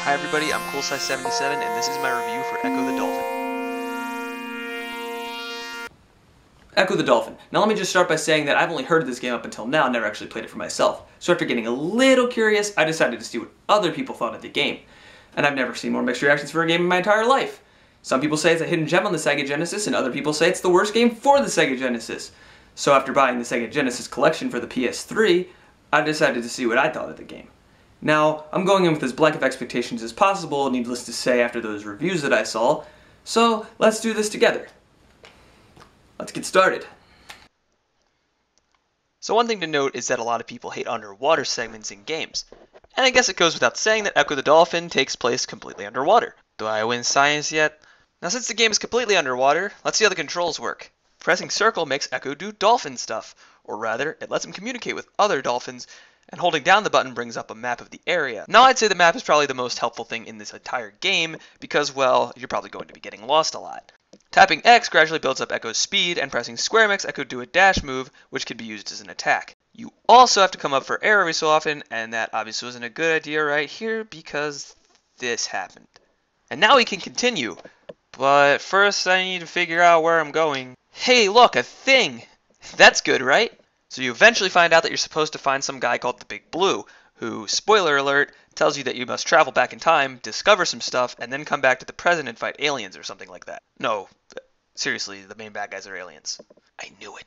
Hi everybody, I'm Coolsye77 and this is my review for Ecco the Dolphin. Ecco the Dolphin. Now let me just start by saying that I've only heard of this game up until now, never actually played it for myself. So after getting a little curious, I decided to see what other people thought of the game. And I've never seen more mixed reactions for a game in my entire life. Some people say it's a hidden gem on the Sega Genesis, and other people say it's the worst game for the Sega Genesis. So after buying the Sega Genesis collection for the PS3, I decided to see what I thought of the game. Now, I'm going in with as blank of expectations as possible, needless to say, after those reviews that I saw, so let's do this together. Let's get started. So one thing to note is that a lot of people hate underwater segments in games, and I guess it goes without saying that Ecco the Dolphin takes place completely underwater. Do I win science yet? Now since the game is completely underwater, let's see how the controls work. Pressing circle makes Ecco do dolphin stuff, or rather, it lets him communicate with other dolphins, and holding down the button brings up a map of the area. Now I'd say the map is probably the most helpful thing in this entire game because, well, you're probably going to be getting lost a lot. Tapping X gradually builds up Ecco's speed, and pressing square makes Ecco do a dash move, which can be used as an attack. You also have to come up for air every so often, and that obviously wasn't a good idea right here because this happened. And now we can continue, but first I need to figure out where I'm going. Hey look, a thing! That's good, right? So you eventually find out that you're supposed to find some guy called the Big Blue, who, spoiler alert, tells you that you must travel back in time, discover some stuff, and then come back to the present and fight aliens or something like that. No, seriously, the main bad guys are aliens. I knew it.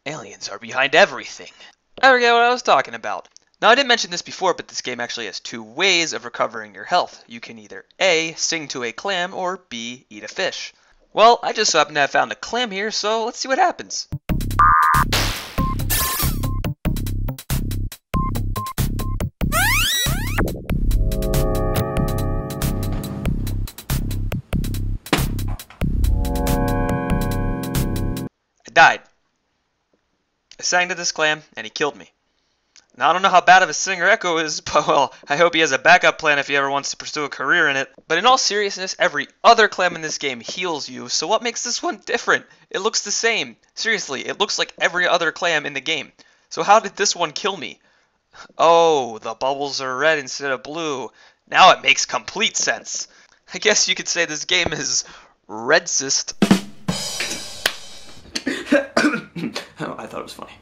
Aliens are behind everything. I forget what I was talking about. Now I didn't mention this before, but this game actually has two ways of recovering your health. You can either A, sing to a clam, or B, eat a fish. Well, I just so happen to have found a clam here, so let's see what happens. Died. I sang to this clam, and he killed me. Now, I don't know how bad of a singer Ecco is, but well, I hope he has a backup plan if he ever wants to pursue a career in it. But in all seriousness, every other clam in this game heals you, so what makes this one different? It looks the same. Seriously, it looks like every other clam in the game. So how did this one kill me? Oh, the bubbles are red instead of blue. Now it makes complete sense. I guess you could say this game is racist. Oh, I thought it was funny.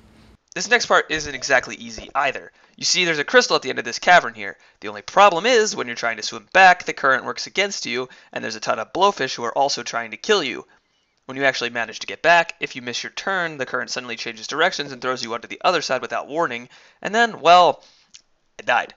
This next part isn't exactly easy either. You see there's a crystal at the end of this cavern here. The only problem is when you're trying to swim back, the current works against you, and there's a ton of blowfish who are also trying to kill you. When you actually manage to get back, if you miss your turn, the current suddenly changes directions and throws you onto the other side without warning, and then, well, I died.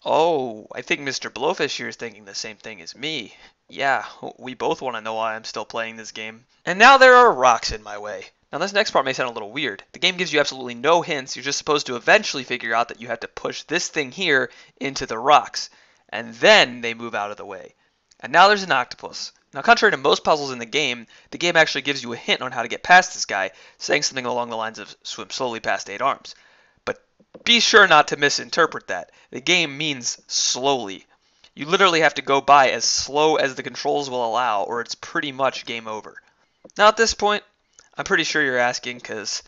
Oh, I think Mr. Blowfish here is thinking the same thing as me. Yeah, we both want to know why I'm still playing this game. And now there are rocks in my way. Now this next part may sound a little weird. The game gives you absolutely no hints. You're just supposed to eventually figure out that you have to push this thing here into the rocks. And then they move out of the way. And now there's an octopus. Now contrary to most puzzles in the game actually gives you a hint on how to get past this guy, saying something along the lines of swim slowly past 8 arms. But be sure not to misinterpret that. The game means slowly. You literally have to go by as slow as the controls will allow, or it's pretty much game over. Now at this point, I'm pretty sure you're asking, because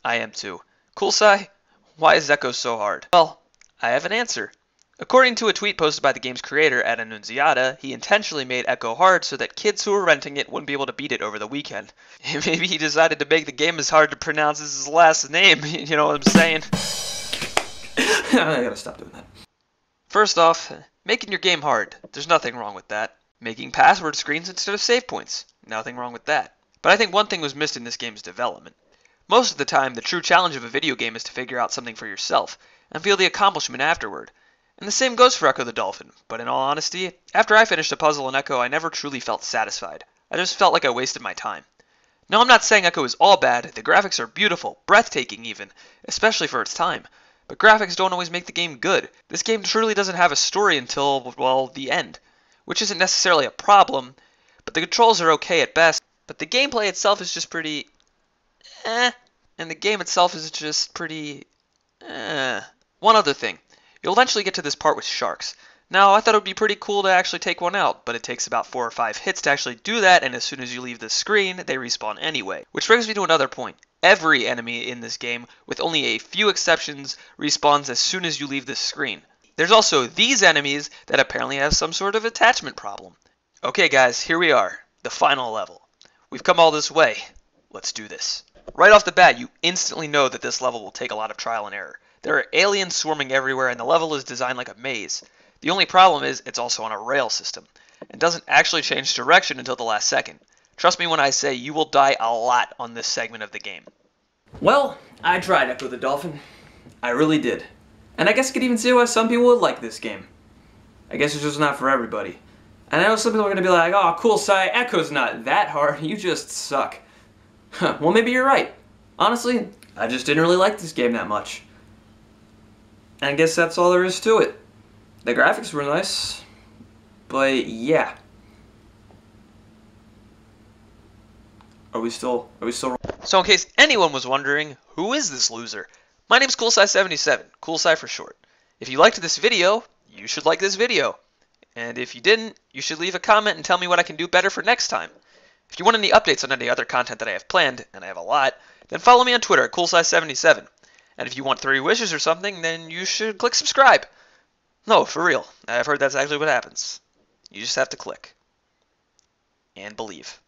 I am too. Coolsye, why is Ecco so hard? Well, I have an answer. According to a tweet posted by the game's creator, Annunziata, he intentionally made Ecco hard so that kids who were renting it wouldn't be able to beat it over the weekend. Maybe he decided to make the game as hard to pronounce as his last name, you know what I'm saying? I gotta stop doing that. First off, making your game hard. There's nothing wrong with that. Making password screens instead of save points. Nothing wrong with that. But I think one thing was missed in this game's development. Most of the time, the true challenge of a video game is to figure out something for yourself, and feel the accomplishment afterward. And the same goes for Ecco the Dolphin, but in all honesty, after I finished a puzzle in Ecco, I never truly felt satisfied. I just felt like I wasted my time. Now, I'm not saying Ecco is all bad. The graphics are beautiful, breathtaking even, especially for its time. But graphics don't always make the game good. This game truly doesn't have a story until, well, the end, which isn't necessarily a problem, but the controls are okay at best. But the gameplay itself is just pretty and the game itself is just pretty One other thing. You'll eventually get to this part with sharks. Now, I thought it would be pretty cool to actually take one out, but it takes about 4 or 5 hits to actually do that, and as soon as you leave the screen, they respawn anyway. Which brings me to another point. Every enemy in this game, with only a few exceptions, respawns as soon as you leave the screen. There's also these enemies that apparently have some sort of attachment problem. Okay guys, here we are, the final level. We've come all this way. Let's do this. Right off the bat, you instantly know that this level will take a lot of trial and error. There are aliens swarming everywhere and the level is designed like a maze. The only problem is it's also on a rail system and doesn't actually change direction until the last second. Trust me when I say you will die a lot on this segment of the game. Well, I tried Ecco the Dolphin. I really did. And I guess I could even see why some people would like this game. I guess it's just not for everybody. And I know some people are going to be like, oh, Coolsye, Echo's not that hard, you just suck. Well, maybe you're right. Honestly, I just didn't really like this game that much. And I guess that's all there is to it. The graphics were nice, but yeah. Are we still? So in case anyone was wondering, who is this loser? My name's Coolsye77, Coolsye for short. If you liked this video, you should like this video. And if you didn't, you should leave a comment and tell me what I can do better for next time. If you want any updates on any other content that I have planned, and I have a lot, then follow me on Twitter at Coolsye77. And if you want 3 wishes or something, then you should click subscribe. No, for real. I've heard that's actually what happens. You just have to click. And believe.